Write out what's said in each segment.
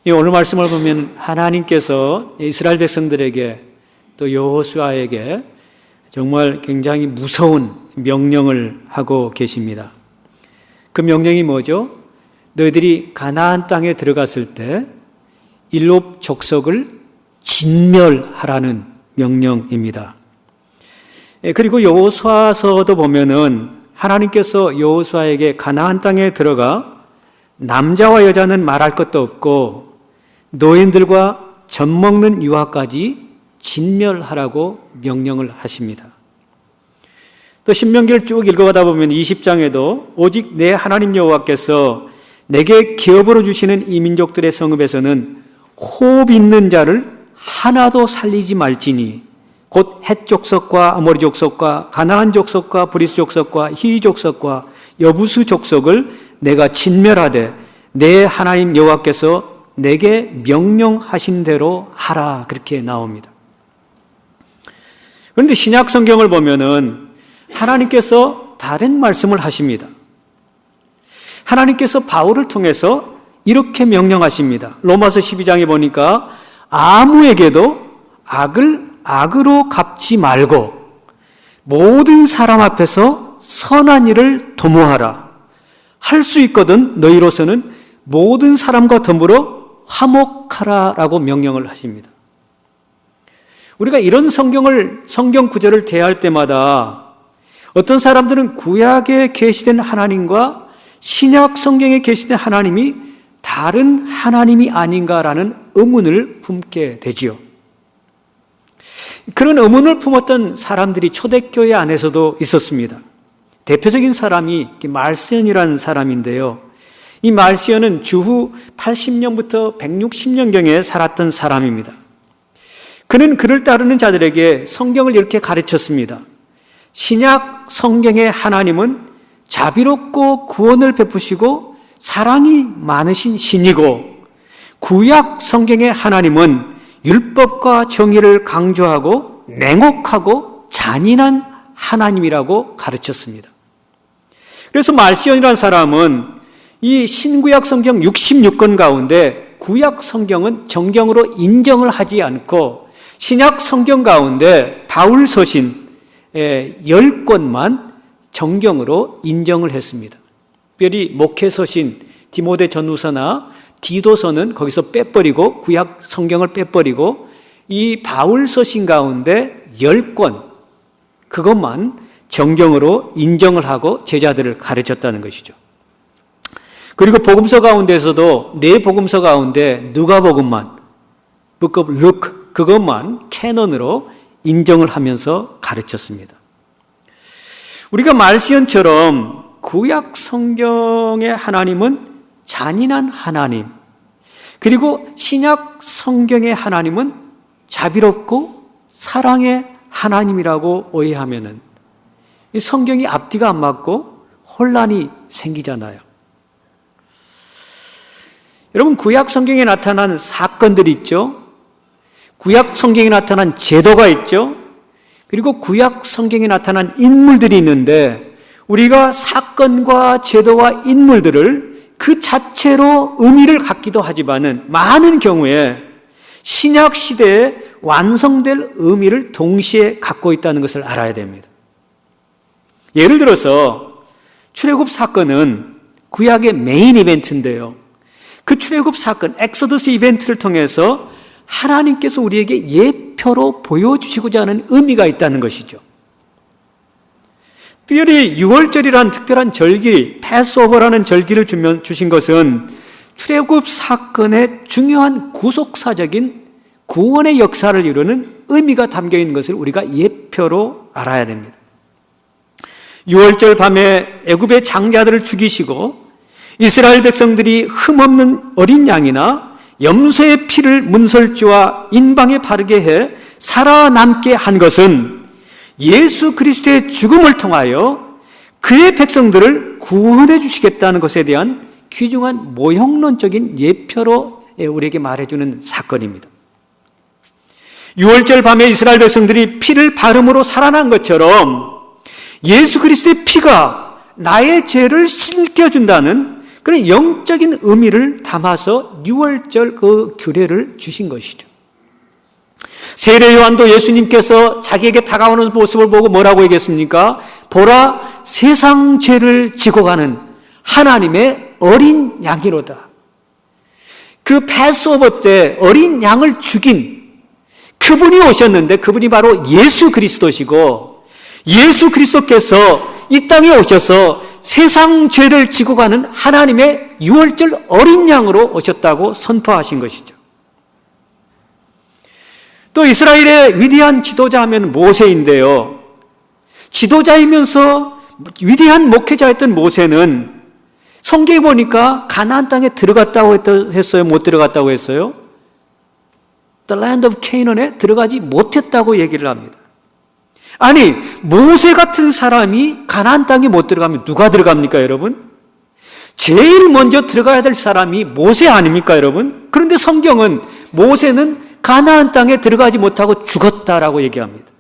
오늘 말씀을 보면 하나님께서 이스라엘 백성들에게 또 여호수아에게 정말 굉장히 무서운 명령을 하고 계십니다. 그 명령이 뭐죠? 너희들이 가나안 땅에 들어갔을 때 일곱 족속을 진멸하라는 명령입니다. 그리고 여호수아서도 보면은 하나님께서 여호수아에게 가나안 땅에 들어가 남자와 여자는 말할 것도 없고 노인들과 젖먹는 유아까지 진멸하라고 명령을 하십니다. 또 신명기를 쭉 읽어가다 보면 20장에도 오직 내 하나님 여호와께서 내게 기업으로 주시는 이 민족들의 성읍에서는 호흡 있는 자를 하나도 살리지 말지니 곧 헷 족속과 아모리 족속과 가나안 족속과 브리스 족속과 히위 족속과 여부수 족속을 내가 진멸하되 내 하나님 여호와께서 내게 명령하신 대로 하라, 그렇게 나옵니다. 그런데 신약 성경을 보면은 하나님께서 다른 말씀을 하십니다. 하나님께서 바울을 통해서 이렇게 명령하십니다. 로마서 12장에 보니까 아무에게도 악을 악으로 갚지 말고 모든 사람 앞에서 선한 일을 도모하라. 할 수 있거든 너희로서는 모든 사람과 더불어 화목하라라고 명령을 하십니다. 우리가 이런 성경 구절을 대할 때마다 어떤 사람들은 구약에 계시된 하나님과 신약 성경에 계시된 하나님이 다른 하나님이 아닌가라는 의문을 품게 되지요. 그런 의문을 품었던 사람들이 초대교회 안에서도 있었습니다. 대표적인 사람이 말시언이라는 사람인데요. 이 말시언은 주후 80년부터 160년경에 살았던 사람입니다. 그는 그를 따르는 자들에게 성경을 이렇게 가르쳤습니다. 신약 성경의 하나님은 자비롭고 구원을 베푸시고 사랑이 많으신 신이고 구약 성경의 하나님은 율법과 정의를 강조하고 냉혹하고 잔인한 하나님이라고 가르쳤습니다. 그래서 말시언이라는 사람은 이 신구약 성경 66권 가운데 구약 성경은 정경으로 인정을 하지 않고 신약 성경 가운데 바울 서신 10권만 정경으로 인정을 했습니다. 특별히 목회 서신 디모데 전후서나 디도서는 거기서 빼버리고 구약 성경을 빼버리고 이 바울 서신 가운데 10권 그것만 정경으로 인정을 하고 제자들을 가르쳤다는 것이죠. 그리고 복음서 가운데서도 네 복음서 가운데 누가복음만 Book of Luke 그것만 캐논으로 인정을 하면서 가르쳤습니다. 우리가 말시언처럼 구약 성경의 하나님은 잔인한 하나님, 그리고 신약 성경의 하나님은 자비롭고 사랑의 하나님이라고 오해하면은 이 성경이 앞뒤가 안 맞고 혼란이 생기잖아요. 여러분, 구약 성경에 나타난 사건들이 있죠. 구약 성경에 나타난 제도가 있죠. 그리고 구약 성경에 나타난 인물들이 있는데 우리가 사건과 제도와 인물들을 그 자체로 의미를 갖기도 하지만은 많은 경우에 신약 시대에 완성될 의미를 동시에 갖고 있다는 것을 알아야 됩니다. 예를 들어서 출애굽 사건은 구약의 메인 이벤트인데요. 그 출애굽 사건, 엑소더스 이벤트를 통해서 하나님께서 우리에게 예표로 보여주시고자 하는 의미가 있다는 것이죠. 특별히 6월절이라는 특별한 절기, 패스오버라는 절기를 주신 것은 출애굽 사건의 중요한 구속사적인 구원의 역사를 이루는 의미가 담겨 있는 것을 우리가 예표로 알아야 됩니다. 6월절 밤에 애굽의 장자들을 죽이시고 이스라엘 백성들이 흠없는 어린 양이나 염소의 피를 문설주와 인방에 바르게 해 살아남게 한 것은 예수 그리스도의 죽음을 통하여 그의 백성들을 구원해 주시겠다는 것에 대한 귀중한 모형론적인 예표로 우리에게 말해주는 사건입니다. 6월절 밤에 이스라엘 백성들이 피를 바름으로 살아난 것처럼 예수 그리스도의 피가 나의 죄를 씻겨준다는 그런 영적인 의미를 담아서 유월절 그 규례를 주신 것이죠. 세례 요한도 예수님께서 자기에게 다가오는 모습을 보고 뭐라고 얘기했습니까? 보라, 세상 죄를 지고 가는 하나님의 어린 양이로다. 그 패스오버 때 어린 양을 죽인 그분이 오셨는데, 그분이 바로 예수 그리스도시고, 예수 그리스도께서 이 땅에 오셔서 세상 죄를 지고 가는 하나님의 유월절 어린 양으로 오셨다고 선포하신 것이죠. 또 이스라엘의 위대한 지도자 하면 모세인데요. 지도자이면서 위대한 목회자였던 모세는 성경에 보니까 가나안 땅에 들어갔다고 했어요? 못 들어갔다고 했어요? The land of Canaan에 들어가지 못했다고 얘기를 합니다. 아니, 모세 같은 사람이 가나안 땅에 못 들어가면 누가 들어갑니까, 여러분? 제일 먼저 들어가야 될 사람이 모세 아닙니까, 여러분? 그런데 성경은 모세는 가나안 땅에 들어가지 못하고 죽었다라고 얘기합니다.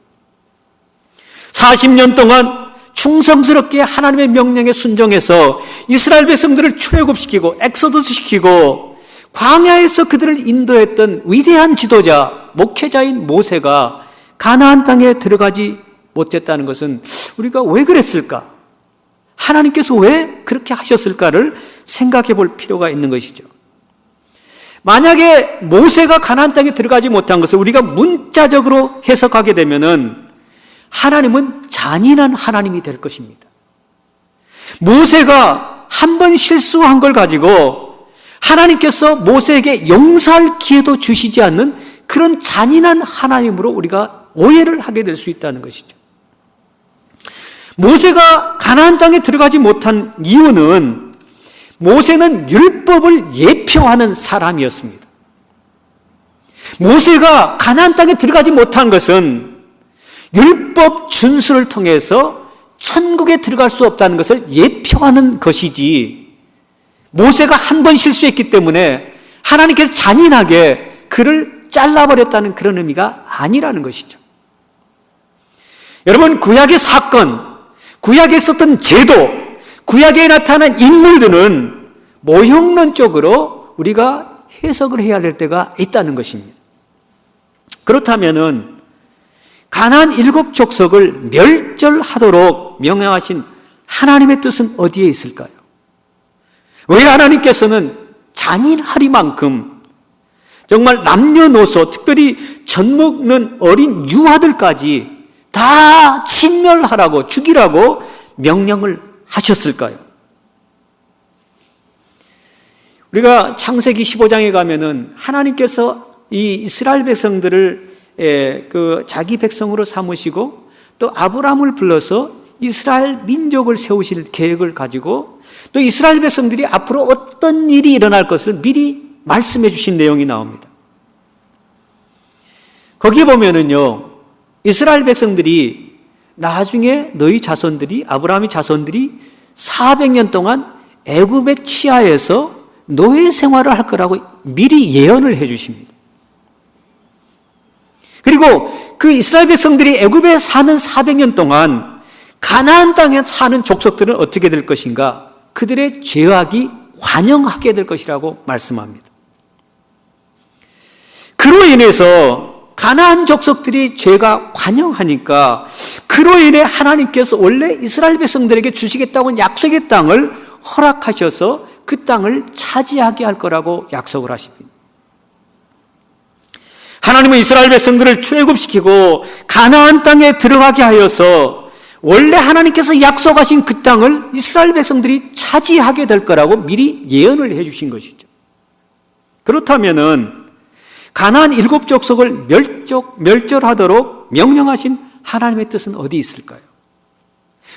40년 동안 충성스럽게 하나님의 명령에 순종해서 이스라엘 백성들을 출애굽시키고 엑소더스 시키고 광야에서 그들을 인도했던 위대한 지도자, 목회자인 모세가 가나안 땅에 들어가지 못했다는 것은 우리가 왜 그랬을까? 하나님께서 왜 그렇게 하셨을까를 생각해 볼 필요가 있는 것이죠. 만약에 모세가 가나안 땅에 들어가지 못한 것을 우리가 문자적으로 해석하게 되면은 하나님은 잔인한 하나님이 될 것입니다. 모세가 한 번 실수한 걸 가지고 하나님께서 모세에게 용서할 기회도 주시지 않는 그런 잔인한 하나님으로 우리가 오해를 하게 될 수 있다는 것이죠. 모세가 가나안 땅에 들어가지 못한 이유는 모세는 율법을 예표하는 사람이었습니다. 모세가 가나안 땅에 들어가지 못한 것은 율법 준수를 통해서 천국에 들어갈 수 없다는 것을 예표하는 것이지, 모세가 한 번 실수했기 때문에 하나님께서 잔인하게 그를 잘라버렸다는 그런 의미가 아니라는 것이죠. 여러분, 구약의 사건, 구약에 있었던 제도, 구약에 나타난 인물들은 모형론적으로 우리가 해석을 해야 할 때가 있다는 것입니다. 그렇다면은 가나안 7 족속을 멸절하도록 명령하신 하나님의 뜻은 어디에 있을까요? 왜 하나님께서는 잔인하리만큼 정말 남녀노소, 특별히 젖먹는 어린 유아들까지 다 진멸하라고, 죽이라고 명령을 하셨을까요? 우리가 창세기 15장에 가면은 하나님께서 이 이스라엘 백성들을 자기 백성으로 삼으시고 또 아브라함을 불러서 이스라엘 민족을 세우실 계획을 가지고 또 이스라엘 백성들이 앞으로 어떤 일이 일어날 것을 미리 말씀해 주신 내용이 나옵니다. 거기에 보면은요, 이스라엘 백성들이 나중에 너희 자손들이, 아브라함의 자손들이 400년 동안 애굽의 치하에서 노예 생활을 할 거라고 미리 예언을 해 주십니다. 그리고 그 이스라엘 백성들이 애굽에 사는 400년 동안 가나안 땅에 사는 족속들은 어떻게 될 것인가? 그들의 죄악이 환영하게 될 것이라고 말씀합니다. 그로 인해서 가나안 족속들이 죄가 환영하니까 그로 인해 하나님께서 원래 이스라엘 백성들에게 주시겠다고 약속의 땅을 허락하셔서 그 땅을 차지하게 할 거라고 약속을 하십니다. 하나님은 이스라엘 백성들을 출애굽시키고 가나안 땅에 들어가게 하여서 원래 하나님께서 약속하신 그 땅을 이스라엘 백성들이 차지하게 될 거라고 미리 예언을 해 주신 것이죠. 그렇다면은 가나안 7 족속을 멸절하도록 명령하신 하나님의 뜻은 어디 있을까요?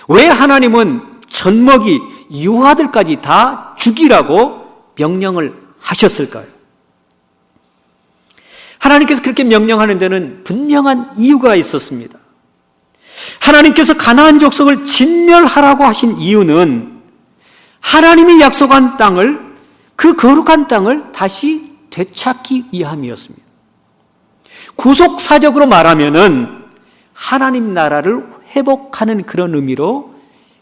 왜 하나님은 젖먹이 유아들까지 다 죽이라고 명령을 하셨을까요? 하나님께서 그렇게 명령하는 데는 분명한 이유가 있었습니다. 하나님께서 가나안 족속을 진멸하라고 하신 이유는 하나님이 약속한 땅을, 그 거룩한 땅을 다시 되찾기 위함이었습니다. 구속사적으로 말하면은 하나님 나라를 회복하는 그런 의미로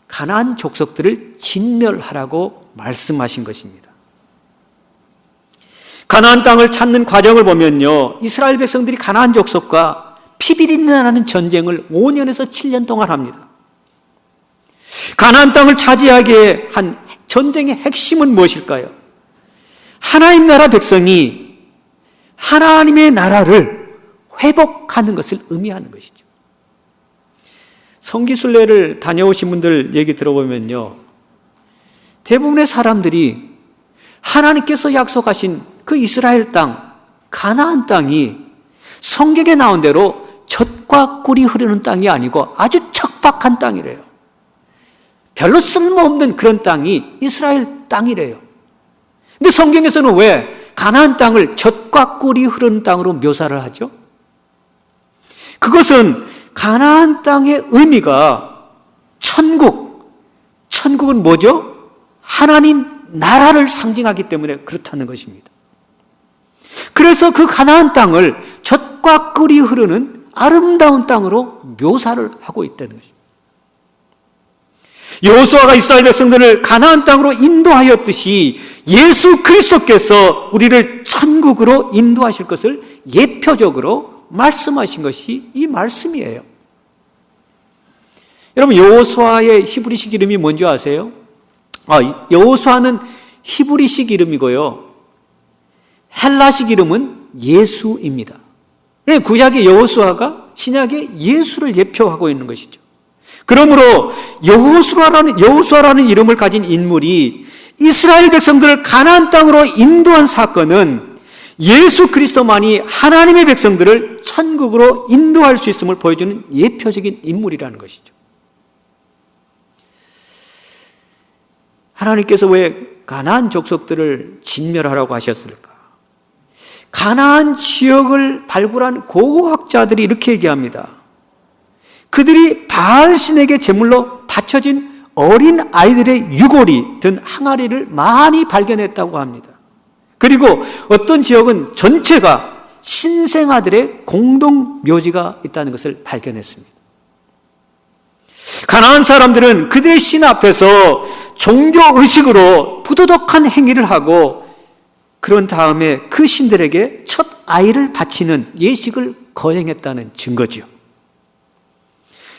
가나안 족속들을 진멸하라고 말씀하신 것입니다. 가나안 땅을 찾는 과정을 보면요, 이스라엘 백성들이 가나안 족속과 피비린내나는 전쟁을 5년에서 7년 동안 합니다. 가나안 땅을 차지하게 한 전쟁의 핵심은 무엇일까요? 하나님 나라 백성이 하나님의 나라를 회복하는 것을 의미하는 것이죠. 성기순례를 다녀오신 분들 얘기 들어보면요, 대부분의 사람들이 하나님께서 약속하신 그 이스라엘 땅, 가나안 땅이 성경에 나온 대로 젖과 꿀이 흐르는 땅이 아니고 아주 척박한 땅이래요. 별로 쓸모없는 그런 땅이 이스라엘 땅이래요. 근데 성경에서는 왜 가나안 땅을 젖과 꿀이 흐르는 땅으로 묘사를 하죠? 그것은 가나안 땅의 의미가 천국은 뭐죠? 하나님 나라를 상징하기 때문에 그렇다는 것입니다. 그래서 그 가나안 땅을 젖과 꿀이 흐르는 아름다운 땅으로 묘사를 하고 있다는 것입니다. 여호수아가 이스라엘 백성들을 가나안 땅으로 인도하였듯이 예수 그리스도께서 우리를 천국으로 인도하실 것을 예표적으로 말씀하신 것이 이 말씀이에요. 여러분, 여호수아의 히브리식 이름이 뭔지 아세요? 여호수아는 히브리식 이름이고요, 헬라식 이름은 예수입니다. 구약의 여호수아가 신약의 예수를 예표하고 있는 것이죠. 그러므로 여호수아라는 이름을 가진 인물이 이스라엘 백성들을 가나안 땅으로 인도한 사건은 예수 그리스도만이 하나님의 백성들을 천국으로 인도할 수 있음을 보여주는 예표적인 인물이라는 것이죠. 하나님께서 왜 가나안 족속들을 진멸하라고 하셨을까? 가나안 지역을 발굴한 고고학자들이 이렇게 얘기합니다. 그들이 바알신에게 제물로 바쳐진 어린 아이들의 유골이 든 항아리를 많이 발견했다고 합니다. 그리고 어떤 지역은 전체가 신생아들의 공동 묘지가 있다는 것을 발견했습니다. 가나안 사람들은 그들의 신 앞에서 종교의식으로 부도덕한 행위를 하고 그런 다음에 그 신들에게 첫 아이를 바치는 예식을 거행했다는 증거지요.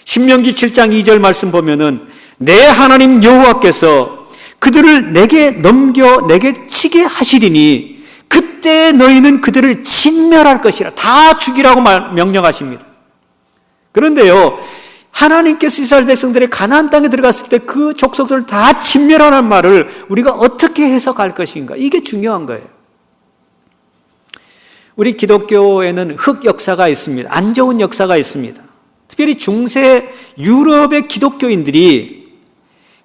신명기 7장 2절 말씀 보면은 내 하나님 여호와께서 그들을 내게 넘겨 내게 치게 하시리니 그때 너희는 그들을 진멸할 것이라, 다 죽이라고 명령하십니다. 그런데요, 하나님께서 이스라엘 백성들이 가나안 땅에 들어갔을 때 그 족속들을 다 진멸하라는 말을 우리가 어떻게 해석할 것인가, 이게 중요한 거예요. 우리 기독교에는 흑 역사가 있습니다. 안 좋은 역사가 있습니다. 특별히 중세 유럽의 기독교인들이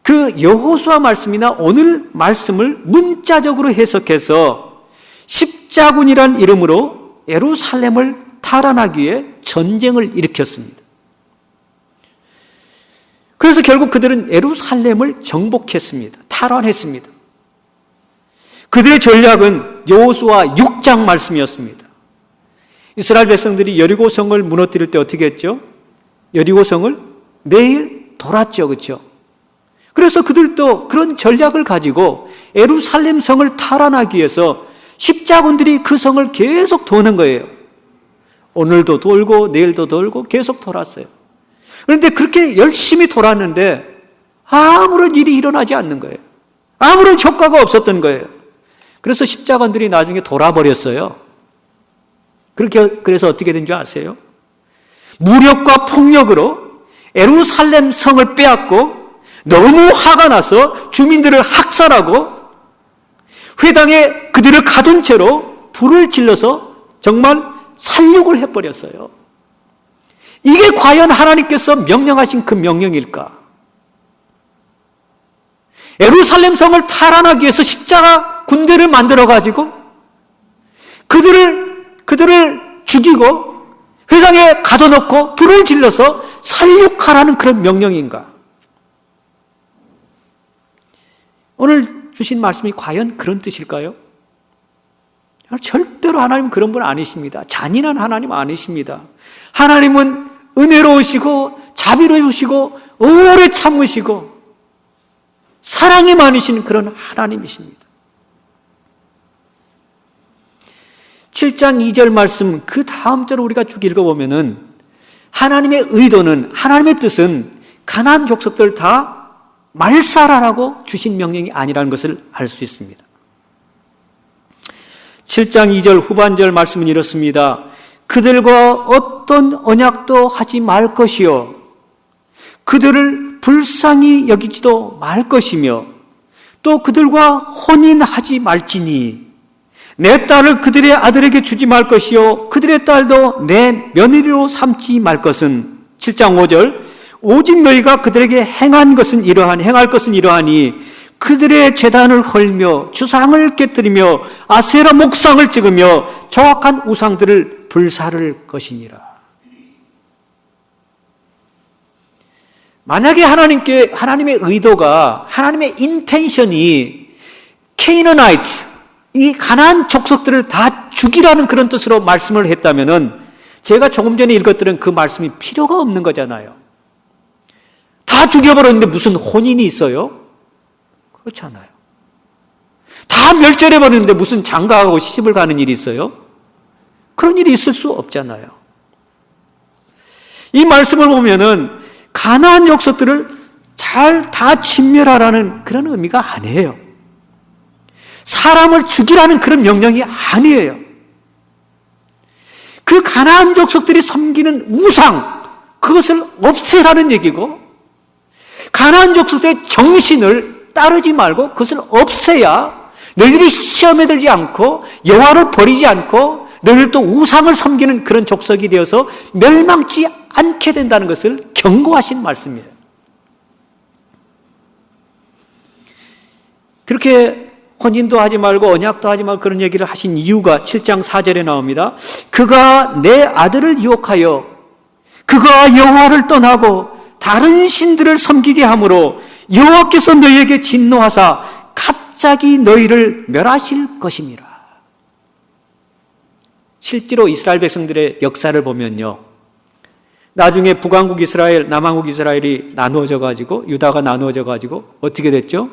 그 여호수아 말씀이나 오늘 말씀을 문자적으로 해석해서 십자군이란 이름으로 예루살렘을 탈환하기 위해 전쟁을 일으켰습니다. 그래서 결국 그들은 예루살렘을 정복했습니다. 탈환했습니다. 그들의 전략은 여호수아 6장 말씀이었습니다. 이스라엘 백성들이 여리고성을 무너뜨릴 때 어떻게 했죠? 여리고성을 매일 돌았죠. 그렇죠? 그래서 그들도 그런 전략을 가지고 예루살렘 성을 탈환하기 위해서 십자군들이 그 성을 계속 도는 거예요. 오늘도 돌고 내일도 돌고 계속 돌았어요. 그런데 그렇게 열심히 돌았는데 아무런 일이 일어나지 않는 거예요. 아무런 효과가 없었던 거예요. 그래서 십자군들이 나중에 돌아버렸어요. 그래서 어떻게 된 줄 아세요? 무력과 폭력으로 예루살렘 성을 빼앗고 너무 화가 나서 주민들을 학살하고 회당에 그들을 가둔 채로 불을 질러서 정말 살육을 해버렸어요. 이게 과연 하나님께서 명령하신 그 명령일까? 예루살렘 성을 탈환하기 위해서 십자가 군대를 만들어가지고 그들을 죽이고 회당에 가둬놓고 불을 질러서 살육하라는 그런 명령인가? 오늘 주신 말씀이 과연 그런 뜻일까요? 절대로 하나님은 그런 분 아니십니다. 잔인한 하나님 아니십니다. 하나님은 은혜로우시고 자비로우시고 오래 참으시고 사랑이 많으신 그런 하나님이십니다. 7장 2절 말씀 그 다음 절을 우리가 쭉 읽어보면은 하나님의 의도는, 하나님의 뜻은 가나안 족속들 다 말살하라고 주신 명령이 아니라는 것을 알 수 있습니다. 7장 2절 후반절 말씀은 이렇습니다. 그들과 어떤 언약도 하지 말 것이요 그들을 불쌍히 여기지도 말 것이며 또 그들과 혼인하지 말지니 내 딸을 그들의 아들에게 주지 말 것이요 그들의 딸도 내 며느리로 삼지 말 것은 7장 5절 오직 너희가 그들에게 행할 것은 이러하니 그들의 제단을 헐며 주상을 깨뜨리며 아세라 목상을 찍으며 정확한 우상들을 불사를 것이니라. 만약에 하나님의 의도가, 하나님의 인텐션이 케이너나이트, 이 가나안 족속들을 다 죽이라는 그런 뜻으로 말씀을 했다면은 제가 조금 전에 읽었던 그 말씀이 필요가 없는 거잖아요. 다 죽여버렸는데 무슨 혼인이 있어요? 그렇잖아요. 다 멸절해버리는데 무슨 장가가고 시집을 가는 일이 있어요? 그런 일이 있을 수 없잖아요. 이 말씀을 보면은 가나안 족속들을 잘 다 진멸하라는 그런 의미가 아니에요. 사람을 죽이라는 그런 명령이 아니에요. 그 가나안 족속들이 섬기는 우상, 그것을 없애라는 얘기고 가나안 족속의 정신을 따르지 말고 그것을 없애야 너희들이 시험에 들지 않고 여호와를 버리지 않고 너희들도 우상을 섬기는 그런 족속이 되어서 멸망치 않게 된다는 것을 경고하신 말씀이에요. 그렇게 혼인도 하지 말고 언약도 하지 말고 그런 얘기를 하신 이유가 7장 4절에 나옵니다. 그가 내 아들을 유혹하여 그가 여호와를 떠나고 다른 신들을 섬기게 함으로 여호와께서 너희에게 진노하사 갑자기 너희를 멸하실 것임이라. 실제로 이스라엘 백성들의 역사를 보면요, 나중에 북왕국 이스라엘, 남왕국 이스라엘이 나누어져 가지고 유다가 나누어져 가지고 어떻게 됐죠?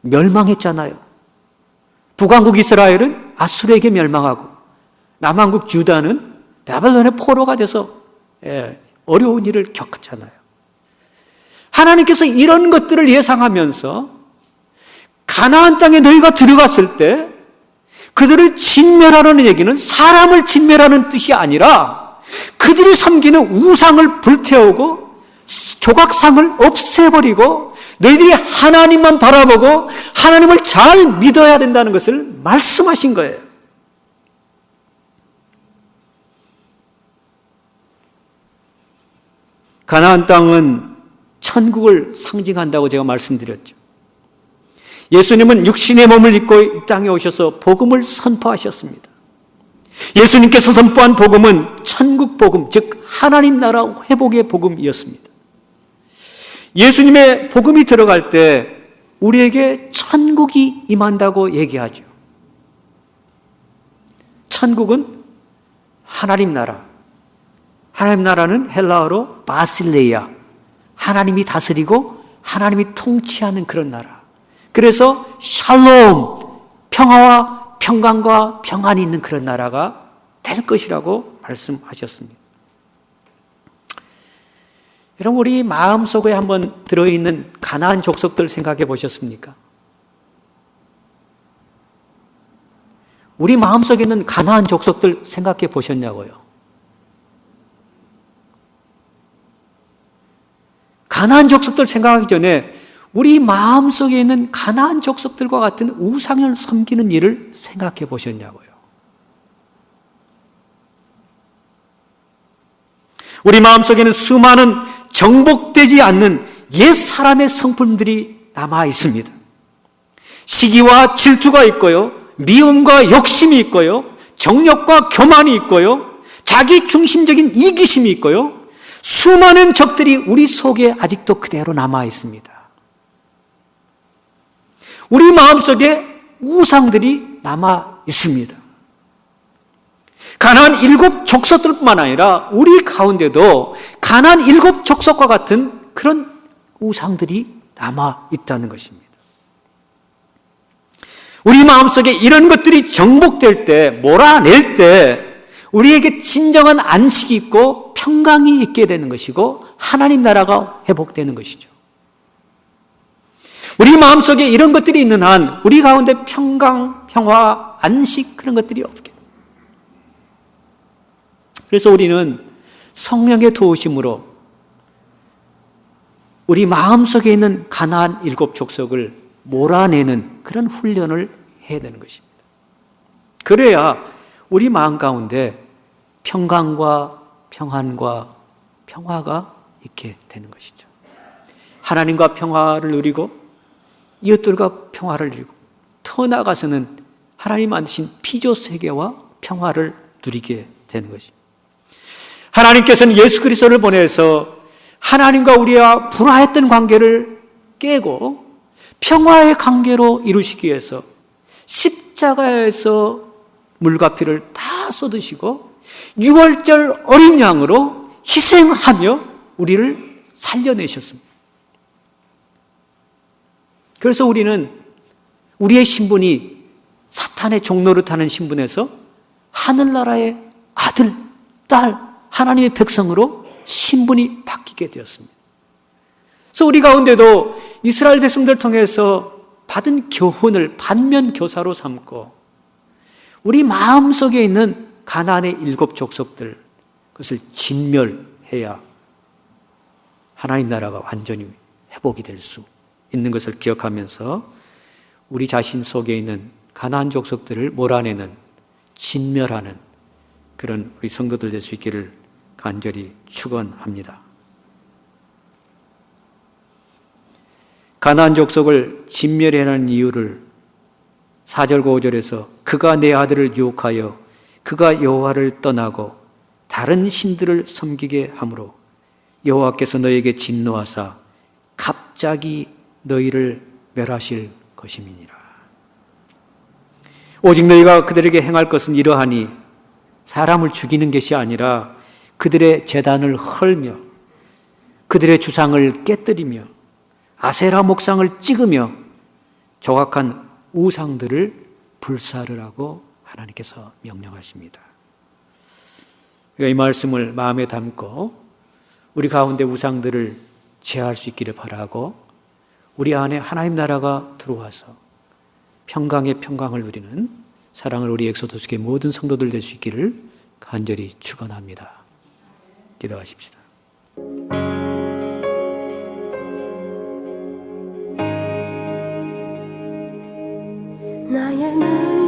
멸망했잖아요. 북왕국 이스라엘은 아수르에게 멸망하고 남왕국 유다는 바벨론의 포로가 돼서 어려운 일을 겪었잖아요. 하나님께서 이런 것들을 예상하면서 가나안 땅에 너희가 들어갔을 때 그들을 진멸하라는 얘기는 사람을 진멸하는 뜻이 아니라 그들이 섬기는 우상을 불태우고 조각상을 없애버리고 너희들이 하나님만 바라보고 하나님을 잘 믿어야 된다는 것을 말씀하신 거예요. 가나안 땅은 천국을 상징한다고 제가 말씀드렸죠. 예수님은 육신의 몸을 입고 이 땅에 오셔서 복음을 선포하셨습니다. 예수님께서 선포한 복음은 천국 복음, 즉 하나님 나라 회복의 복음이었습니다. 예수님의 복음이 들어갈 때 우리에게 천국이 임한다고 얘기하죠. 천국은 하나님 나라. 하나님 나라는 헬라어로 바실레이아. 하나님이 다스리고 하나님이 통치하는 그런 나라. 그래서 샬롬, 평화와 평강과 평안이 있는 그런 나라가 될 것이라고 말씀하셨습니다. 여러분, 우리 마음속에 한번 들어있는 가나안 족속들 생각해 보셨습니까? 우리 마음속에 있는 가나안 족속들 생각해 보셨냐고요? 가나안 족속들 생각하기 전에 우리 마음속에 있는 가나안 족속들과 같은 우상을 섬기는 일을 생각해 보셨냐고요? 우리 마음속에는 수많은 정복되지 않는 옛 사람의 성품들이 남아 있습니다. 시기와 질투가 있고요, 미움과 욕심이 있고요, 정욕과 교만이 있고요, 자기 중심적인 이기심이 있고요, 수많은 적들이 우리 속에 아직도 그대로 남아 있습니다. 우리 마음속에 우상들이 남아 있습니다. 가나안 7 족속들뿐만 아니라 우리 가운데도 가나안 7 족속과 같은 그런 우상들이 남아 있다는 것입니다. 우리 마음속에 이런 것들이 정복될 때, 몰아낼 때 우리에게 진정한 안식이 있고 평강이 있게 되는 것이고 하나님 나라가 회복되는 것이죠. 우리 마음속에 이런 것들이 있는 한 우리 가운데 평강, 평화, 안식 그런 것들이 없게. 그래서 우리는 성령의 도우심으로 우리 마음속에 있는 가나안 7 족속을 몰아내는 그런 훈련을 해야 되는 것입니다. 그래야 우리 마음 가운데 평강과 평안과 평화가 있게 되는 것이죠. 하나님과 평화를 누리고 이웃들과 평화를 누리고 더 나아가서는 하나님 만드신 피조 세계와 평화를 누리게 되는 것입니다. 하나님께서는 예수 그리스도를 보내서 하나님과 우리와 불화했던 관계를 깨고 평화의 관계로 이루시기 위해서 십자가에서 물과 피를 다 쏟으시고 6월절 어린 양으로 희생하며 우리를 살려내셨습니다. 그래서 우리는 우리의 신분이 사탄의 종노릇하는 신분에서 하늘나라의 아들, 딸, 하나님의 백성으로 신분이 바뀌게 되었습니다. 그래서 우리 가운데도 이스라엘 백성들을 통해서 받은 교훈을 반면교사로 삼고 우리 마음속에 있는 가나안의 7 족속들 그것을 진멸해야 하나님 나라가 완전히 회복이 될 수 있는 것을 기억하면서 우리 자신 속에 있는 가나안 족속들을 몰아내는 진멸하는 그런 우리 성도들 될 수 있기를 간절히 축원합니다. 가나안 족속을 진멸하는 이유를 4절과 5절에서 그가 내 아들을 유혹하여 그가 여호와를 떠나고 다른 신들을 섬기게 하므로 여호와께서 너에게 진노하사 갑자기 너희를 멸하실 것임이니라. 오직 너희가 그들에게 행할 것은 이러하니 사람을 죽이는 것이 아니라 그들의 제단을 헐며 그들의 주상을 깨뜨리며 아세라 목상을 찍으며 조각한 우상들을 불사르라고 하나님께서 명령하십니다. 이 말씀을 마음에 담고 우리 가운데 우상들을 제할 수 있기를 바라고 우리 안에 하나님 나라가 들어와서 평강의 평강을 누리는 사랑을 우리 엑소도스의 모든 성도들 될 수 있기를 간절히 축원합니다. 기도하십시다. 나의 눈